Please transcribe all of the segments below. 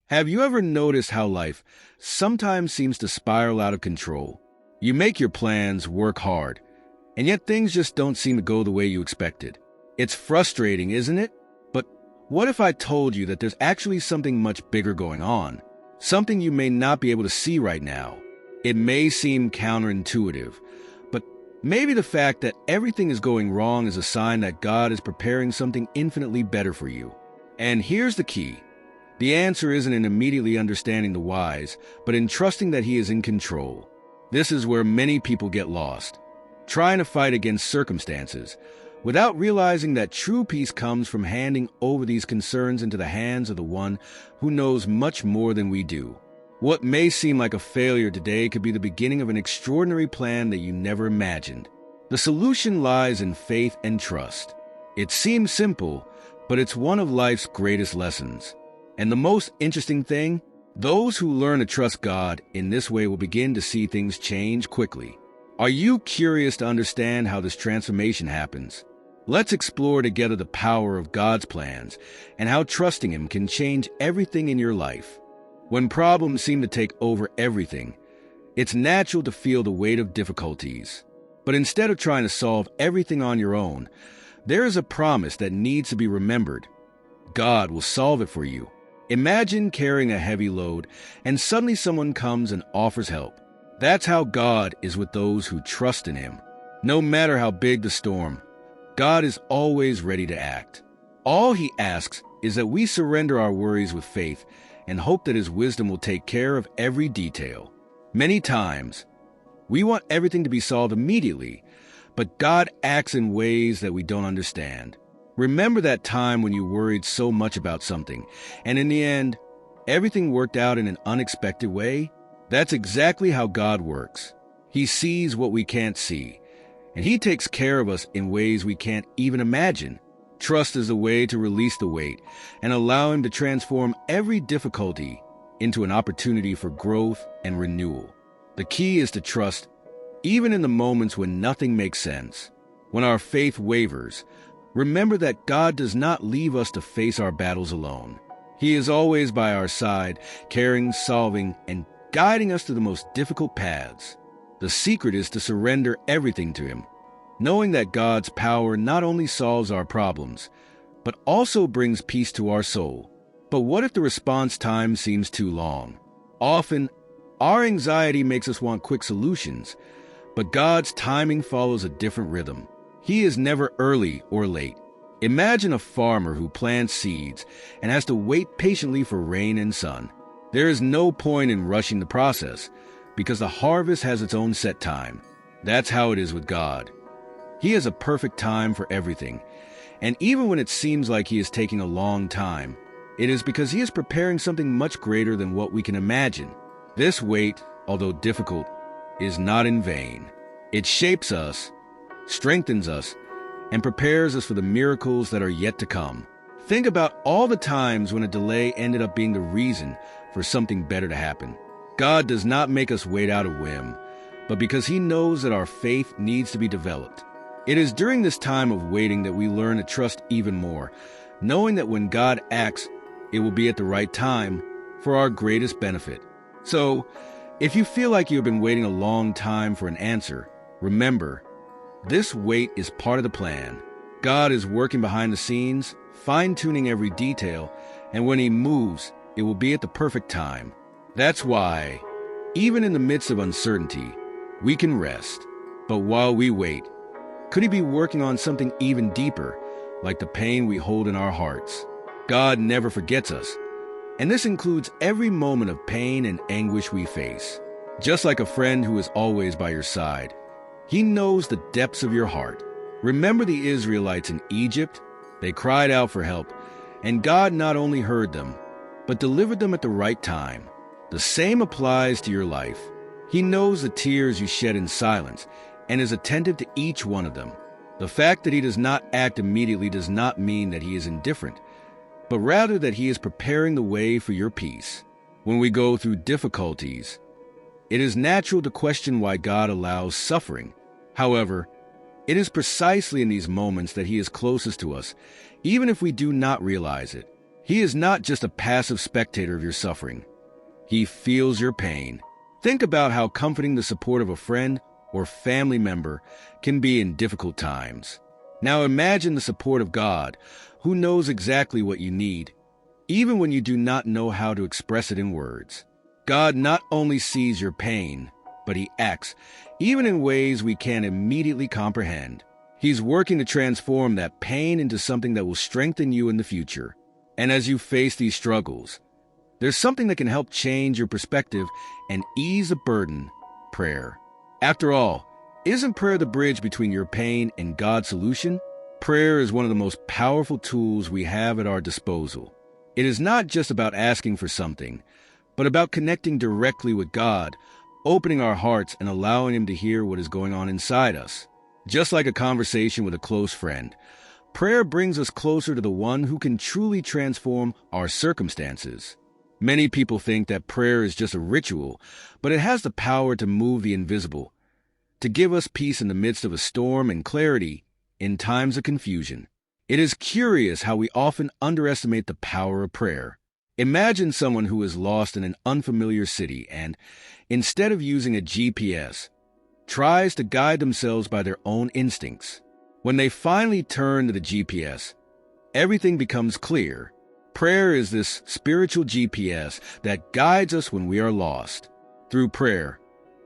Have you ever noticed how life sometimes seems to spiral out of control? You make your plans, work hard, and yet things just don't seem to go the way you expected. It's frustrating, isn't it? But what if I told you that there's actually something much bigger going on? Something you may not be able to see right now. It may seem counterintuitive, but maybe the fact that everything is going wrong is a sign that God is preparing something infinitely better for you. And here's the key. The answer isn't in immediately understanding the whys, but in trusting that He is in control. This is where many people get lost, trying to fight against circumstances, without realizing that true peace comes from handing over these concerns into the hands of the one who knows much more than we do. What may seem like a failure today could be the beginning of an extraordinary plan that you never imagined. The solution lies in faith and trust. It seems simple, but it's one of life's greatest lessons. And the most interesting thing, those who learn to trust God in this way will begin to see things change quickly. Are you curious to understand how this transformation happens? Let's explore together the power of God's plans and how trusting Him can change everything in your life. When problems seem to take over everything, it's natural to feel the weight of difficulties. But instead of trying to solve everything on your own, there is a promise that needs to be remembered. God will solve it for you. Imagine carrying a heavy load, and suddenly someone comes and offers help. That's how God is with those who trust in Him. No matter how big the storm, God is always ready to act. All He asks is that we surrender our worries with faith and hope that His wisdom will take care of every detail. Many times, we want everything to be solved immediately, but God acts in ways that we don't understand. Remember that time when you worried so much about something, and in the end, everything worked out in an unexpected way? That's exactly how God works. He sees what we can't see, and He takes care of us in ways we can't even imagine. Trust is the way to release the weight and allow Him to transform every difficulty into an opportunity for growth and renewal. The key is to trust, even in the moments when nothing makes sense. When our faith wavers, remember that God does not leave us to face our battles alone. He is always by our side, caring, solving, and guiding us to the most difficult paths. The secret is to surrender everything to Him, knowing that God's power not only solves our problems, but also brings peace to our soul. But what if the response time seems too long? Often, our anxiety makes us want quick solutions, but God's timing follows a different rhythm. He is never early or late. Imagine a farmer who plants seeds and has to wait patiently for rain and sun. There is no point in rushing the process because the harvest has its own set time. That's how it is with God. He has a perfect time for everything. And even when it seems like He is taking a long time, it is because He is preparing something much greater than what we can imagine. This wait, although difficult, is not in vain. It shapes us, strengthens us, and prepares us for the miracles that are yet to come. Think about all the times when a delay ended up being the reason for something better to happen. God does not make us wait out of whim, but because He knows that our faith needs to be developed. It is during this time of waiting that we learn to trust even more, knowing that when God acts, it will be at the right time for our greatest benefit. So, if you feel like you have been waiting a long time for an answer, remember, this wait is part of the plan. God is working behind the scenes, fine-tuning every detail, and when He moves, it will be at the perfect time. That's why, even in the midst of uncertainty, we can rest. But while we wait, could He be working on something even deeper, like the pain we hold in our hearts? God never forgets us, and this includes every moment of pain and anguish we face. Just like a friend who is always by your side, He knows the depths of your heart. Remember the Israelites in Egypt? They cried out for help, and God not only heard them, but delivered them at the right time. The same applies to your life. He knows the tears you shed in silence and is attentive to each one of them. The fact that He does not act immediately does not mean that He is indifferent, but rather that He is preparing the way for your peace. When we go through difficulties, it is natural to question why God allows suffering. However, it is precisely in these moments that He is closest to us, even if we do not realize it. He is not just a passive spectator of your suffering. He feels your pain. Think about how comforting the support of a friend or family member can be in difficult times. Now imagine the support of God, who knows exactly what you need, even when you do not know how to express it in words. God not only sees your pain, but He acts, even in ways we can't immediately comprehend. He's working to transform that pain into something that will strengthen you in the future. And as you face these struggles, there's something that can help change your perspective and ease the burden: prayer. After all, isn't prayer the bridge between your pain and God's solution? Prayer is one of the most powerful tools we have at our disposal. It is not just about asking for something, but about connecting directly with God, opening our hearts and allowing Him to hear what is going on inside us. Just like a conversation with a close friend, prayer brings us closer to the one who can truly transform our circumstances. Many people think that prayer is just a ritual, but it has the power to move the invisible, to give us peace in the midst of a storm and clarity in times of confusion. It is curious how we often underestimate the power of prayer. Imagine someone who is lost in an unfamiliar city and, instead of using a GPS, tries to guide themselves by their own instincts. When they finally turn to the GPS, everything becomes clear. Prayer is this spiritual GPS that guides us when we are lost. Through prayer,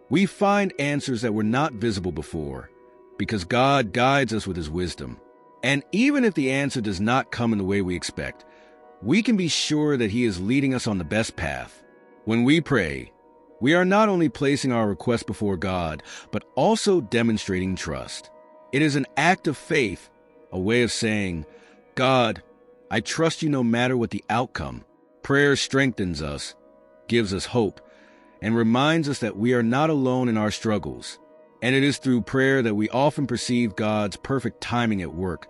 we find answers that were not visible before, because God guides us with His wisdom. And even if the answer does not come in the way we expect, we can be sure that He is leading us on the best path. When we pray, we are not only placing our request before God, but also demonstrating trust. It is an act of faith, a way of saying, God, I trust You no matter what the outcome. Prayer strengthens us, gives us hope, and reminds us that we are not alone in our struggles. And it is through prayer that we often perceive God's perfect timing at work,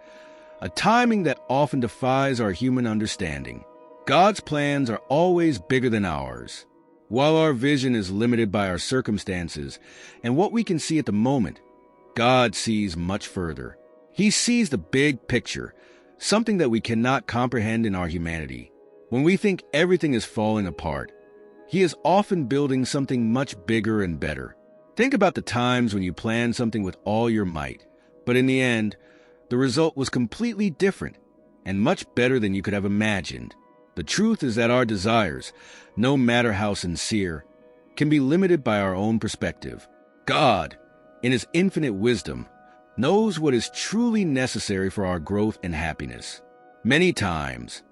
a timing that often defies our human understanding. God's plans are always bigger than ours. While our vision is limited by our circumstances and what we can see at the moment, God sees much further. He sees the big picture, something that we cannot comprehend in our humanity. When we think everything is falling apart, He is often building something much bigger and better. Think about the times when you planned something with all your might, but in the end, the result was completely different and much better than you could have imagined. The truth is that our desires, no matter how sincere, can be limited by our own perspective. God, in His infinite wisdom, knows what is truly necessary for our growth and happiness. Many times,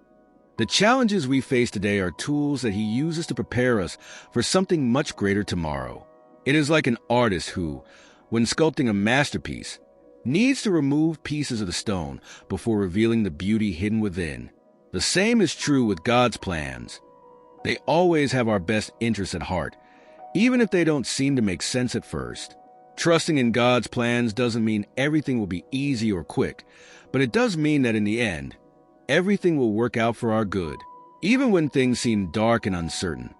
the challenges we face today are tools that He uses to prepare us for something much greater tomorrow. It is like an artist who, when sculpting a masterpiece, needs to remove pieces of the stone before revealing the beauty hidden within. The same is true with God's plans. They always have our best interests at heart, even if they don't seem to make sense at first. Trusting in God's plans doesn't mean everything will be easy or quick, but it does mean that in the end, everything will work out for our good. Even when things seem dark and uncertain,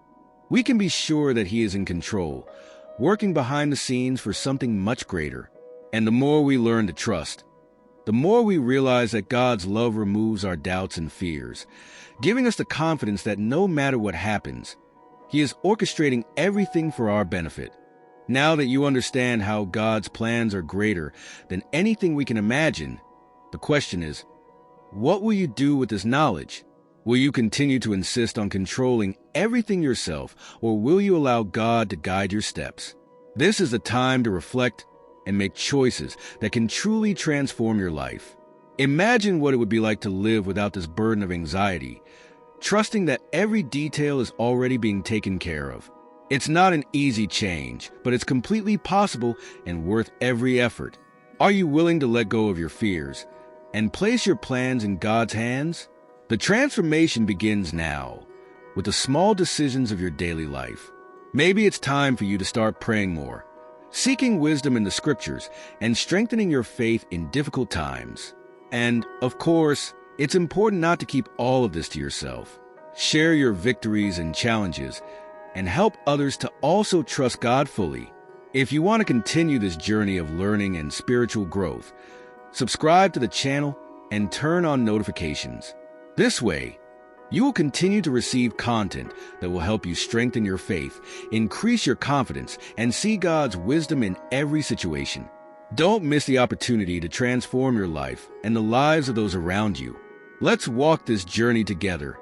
we can be sure that He is in control, working behind the scenes for something much greater. And the more we learn to trust, the more we realize that God's love removes our doubts and fears, giving us the confidence that no matter what happens, He is orchestrating everything for our benefit. Now that you understand how God's plans are greater than anything we can imagine, the question is, what will you do with this knowledge? Will you continue to insist on controlling everything yourself, or will you allow God to guide your steps? This is the time to reflect and make choices that can truly transform your life. Imagine what it would be like to live without this burden of anxiety, trusting that every detail is already being taken care of. It's not an easy change, but it's completely possible and worth every effort. Are you willing to let go of your fears and place your plans in God's hands? The transformation begins now, with the small decisions of your daily life. Maybe it's time for you to start praying more, seeking wisdom in the Scriptures, and strengthening your faith in difficult times. And, of course, it's important not to keep all of this to yourself. Share your victories and challenges, and help others to also trust God fully. If you want to continue this journey of learning and spiritual growth, subscribe to the channel and turn on notifications. This way, You will continue to receive content that will help you strengthen your faith, increase your confidence, and see God's wisdom in every situation. Don't miss the opportunity to transform your life and the lives of those around you. Let's walk this journey together